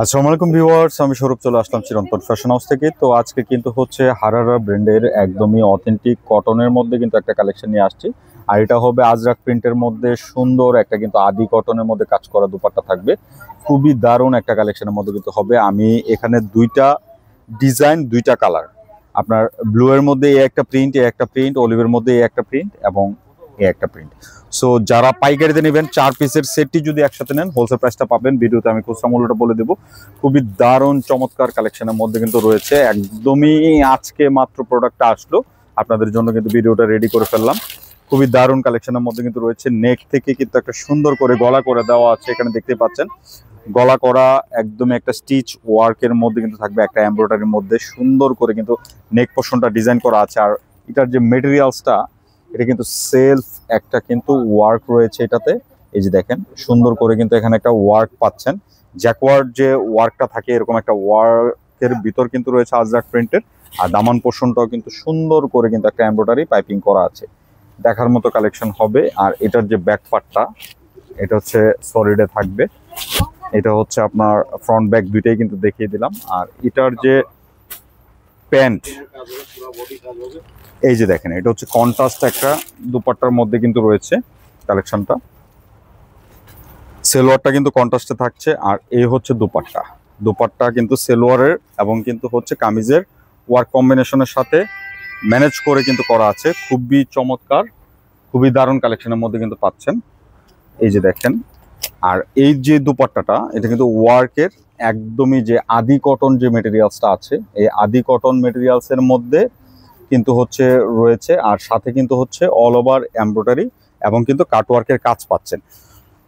আসসালামু আলাইকুম ভিউয়ার্স, আমি সৌরভ চলে আসলাম চিরন্তন ফ্যাশন হাউস থেকে। তো আজকে কিন্তু হচ্ছে হারারা ব্র্যান্ডের একদমই অথেন্টিক কটনের মধ্যে কিন্তু একটা কালেকশন নিয়ে আসছি। আর এটা হবে আজরাক প্রিন্টের মধ্যে সুন্দর একটা কিন্তু আদি কটনের মধ্যে কাজ করা দুপাট্টা থাকবে। খুবই দারুণ একটা কালেকশনের মধ্যে কিন্তু হবে। আমি এখানে দুইটা ডিজাইন, দুইটা কালার, আপনার ব্লু এর মধ্যে এই একটা প্রিন্ট, এই একটা প্রিন্ট, অলিভের মধ্যে এই একটা প্রিন্ট এবং এই একটা প্রিন্ট। সো যারা পাইকারিতে নেবেন 4 পিসের সেটটি যদি একসাথে নেন হোলসেল প্রাইসটা পাবেন। ভিডিওতে আমি খুচরা মূল্যটা বলে দেবো। খুবই দারুণ চমৎকার কালেকশনের মধ্যে কিন্তু রয়েছে। একদমই আজকে মাত্র প্রোডাক্টটা আসলো, আপনাদের জন্য কিন্তু ভিডিওটা রেডি করে ফেললাম। খুবই দারুণ কালেকশনের মধ্যে কিন্তু রয়েছে। নেক থেকে কিন্তু একটা সুন্দর করে গলা করে দেওয়া আছে, এখানে দেখতে পাচ্ছেন গলা করা একদমই একটা স্টিচ ওয়ার্কের মধ্যে কিন্তু থাকবে, একটা এমব্রয়ডারির মধ্যে সুন্দর করে কিন্তু নেক পোর্শনটা ডিজাইন করা আছে। আর এটার যে মেটেরিয়ালসটা, এটা কিন্তু সেলফ একটা কিন্তু ওয়ার্ক রয়েছে এটাতে। এই যে দেখেন সুন্দর করে কিন্তু এখানে একটা ওয়ার্ক পাচ্ছেন, জ্যাকওয়ার্ড যে ওয়ার্কটা থাকে এরকম একটা ওয়ার্কের ভিতর কিন্তু রয়েছে আজরাক প্রিন্টের। আর দামান পোর্শনটাও কিন্তু সুন্দর করে কিন্তু একটা এমব্রয়ডারি পাইপিং করা আছে, দেখার মতো কালেকশন হবে। আর এটার যে ব্যাক পার্টটা, এটা হচ্ছে সলিডে থাকবে। এটা হচ্ছে আপনার ফ্রন্ট ব্যাক দুইটাই কিন্তু দেখিয়ে দিলাম। আর এটার যে প্যান্ট, এই যে দেখেন এটা হচ্ছে কন্ট্রাস্ট একটা দুপাট্টার মধ্যে কিন্তু রয়েছে কালেকশনটা। সেলোয়ারটা কিন্তু কন্ট্রাস্টে থাকছে। আর এই হচ্ছে দুপাট্টা, দুপাট্টা কিন্তু সেলোয়ারের এবং কিন্তু হচ্ছে কামিজের ওয়ার্ক কম্বিনেশনের সাথে ম্যানেজ করে কিন্তু করা আছে। খুবই চমৎকার, খুবই দারুণ কালেকশনের মধ্যে কিন্তু পাচ্ছেন। এই যে দেখেন, আর এই যে দুপাট্টাটা এটা কিন্তু ওয়ার্কের একদমই যে আদি কটন যে মেটেরিয়ালসটা আছে, এই আদি কটন মেটেরিয়ালসের মধ্যে কিন্তু হচ্ছে রয়েছে। আর সাথে কিন্তু হচ্ছে অল ওভার এমব্রয়ডারি এবং কিন্তু কাটওয়ার্কের কাজ পাচ্ছেন।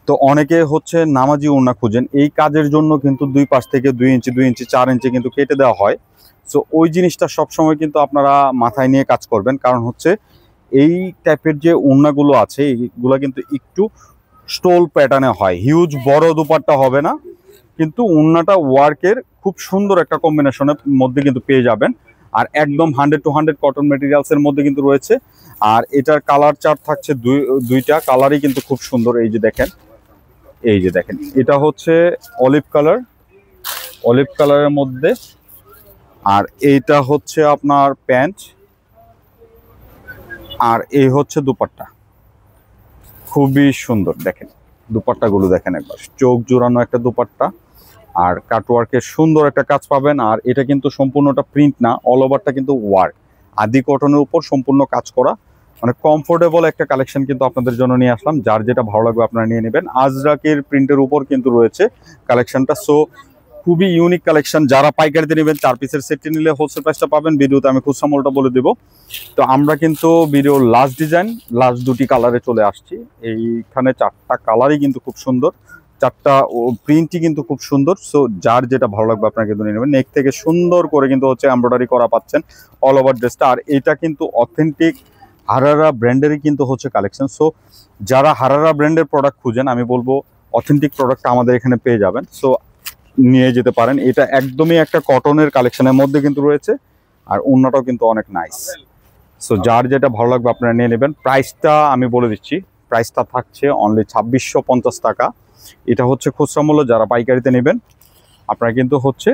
তো অনেকে হচ্ছে নামাজি ওড়না খুঁজেন, এই কাজের জন্য কিন্তু দুই পাশ থেকে 2 ইঞ্চি 2 ইঞ্চি 4 ইঞ্চি কিন্তু কেটে দেওয়া হয়। সো ওই জিনিসটা সবসময় কিন্তু আপনারা মাথায় নিয়ে কাজ করবেন, কারণ হচ্ছে এই টাইপের যে ওড়নাগুলো আছে এইগুলো কিন্তু একটু স্টোল প্যাটার্নে হয়, হিউজ বড় দুপাট্টা হবে না, কিন্তু ওড়নাটা ওয়ার্কের খুব সুন্দর একটা কম্বিনেশনের মধ্যে কিন্তু পেয়ে যাবেন। আর একদম 100 to 100 কটন মেটেরিয়ালসের মধ্যে কিন্তু রয়েছে। আর এটার কালার চার্ট থাকছে দুইটা কালারই কিন্তু খুব সুন্দর। এই যে দেখেন, এই যে দেখেন এটা হচ্ছে অলিভ কালার, অলিভ কালারের মধ্যে। আর এইটা হচ্ছে আপনার প্যান্ট, আর এই হচ্ছে দুপাট্টা। খুবই সুন্দর, দেখেন দুপাট্টাগুলো দেখেন একবার, চোখ জোড়ানো একটা দুপাট্টা। আর কাটওয়ার্কের সুন্দর একটা কাজ পাবেন। আর এটা কিন্তু সম্পূর্ণটা প্রিন্ট না, অল ওভারটা কিন্তু ওয়ার্ক, আদি কটনের উপর সম্পূর্ণ কাজ করা। মানে কমফোর্টেবল একটা কালেকশন কিন্তু আপনাদের জন্য নিয়ে আসলাম। যার যেটা ভালো লাগবে আপনারা নিয়ে নেবেন। আজরাকের প্রিন্টের উপর কিন্তু রয়েছে কালেকশনটা। সো খুবই ইউনিক কালেকশন। যারা পাইকারিতে নেবেন 4 পিসের সেটটি নিলে হোলসেল প্রাইসটা পাবেন। ভিডিওতে আমি খুচরা মূল্যটা বলে দেবো। তো আমরা কিন্তু ভিডিওর লাস্ট ডিজাইন, লাস্ট দুটি কালারে চলে আসছি। এইখানে 4টা কালারই কিন্তু খুব সুন্দর, 4টা প্রিন্টই কিন্তু খুব সুন্দর। সো যার যেটা ভালো লাগবে আপনারা কিন্তু নিয়ে নেবেন। নেক থেকে সুন্দর করে কিন্তু হচ্ছে এমব্রয়ডারি করা পাচ্ছেন অল ওভার ড্রেসটা। আর এটা কিন্তু অথেন্টিক হারারা ব্র্যান্ডেরই কিন্তু হচ্ছে কালেকশন। সো যারা হারারা ব্র্যান্ডের প্রোডাক্ট খুঁজেন, আমি বলবো অথেন্টিক প্রোডাক্ট আমাদের এখানে পেয়ে যাবেন। সো নিয়ে যেতে পারেন। এটা একদমই একটা কটনের কালেকশনের মধ্যে কিন্তু রয়েছে। আর ওড়নাটাও কিন্তু অনেক নাইস। সো যার যেটা ভালো লাগবে আপনারা নিয়ে নেবেন। প্রাইসটা আমি বলে দিচ্ছি, প্রাইসটা থাকছে অনলি 2650 টাকা। এটা হচ্ছে খুচরা মূল্য। যারা পাইকারিতে নেবেন আপনারা কিন্তু হচ্ছে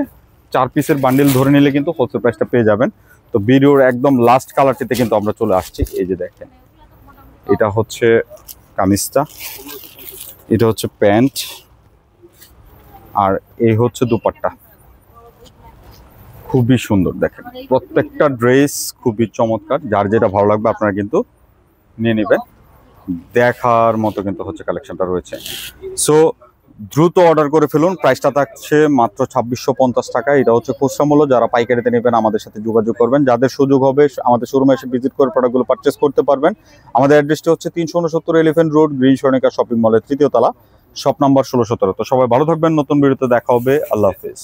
4 পিসের বান্ডিল ধরে নিলে কিন্তু হোলসেল প্রাইসটা পেয়ে যাবেন। তো ভিডিওর একদম লাস্ট কালারটিতে কিন্তু আমরা চলে আসছি। এই যে দেখেন এটা হচ্ছে কামিজটা, এটা হচ্ছে প্যান্ট, আর এই হচ্ছে দুপাট্টা। খুবই সুন্দর, দেখেন প্রত্যেকটা ড্রেস খুবই চমৎকার। যার যেটা ভালো লাগবে আপনারা কিন্তু নিয়ে নেবেন। দেখার মতো কিন্তু হচ্ছে কালেকশনটা রয়েছে। সো দ্রুত অর্ডার করে ফেলুন। প্রাইসটা থাকছে মাত্র 2650 টাকা। এটা হচ্ছে খুচরা মূল্য। যারা পাইকারিতে নেবেন আমাদের সাথে যোগাযোগ করবেন। যাদের সুযোগ হবে আমাদের শোরুমে এসে ভিজিট করে প্রোডাক্টগুলো পারচেস করতে পারবেন। আমাদের অ্যাড্রেসটি হচ্ছে 369 elephant road, green Swarnika shopping মলের 3য় তলা, শপ নাম্বার 1617। তো সবাই ভালো থাকবেন। নতুন ভিডিওতে দেখা হবে। আল্লাহ হাফেজ।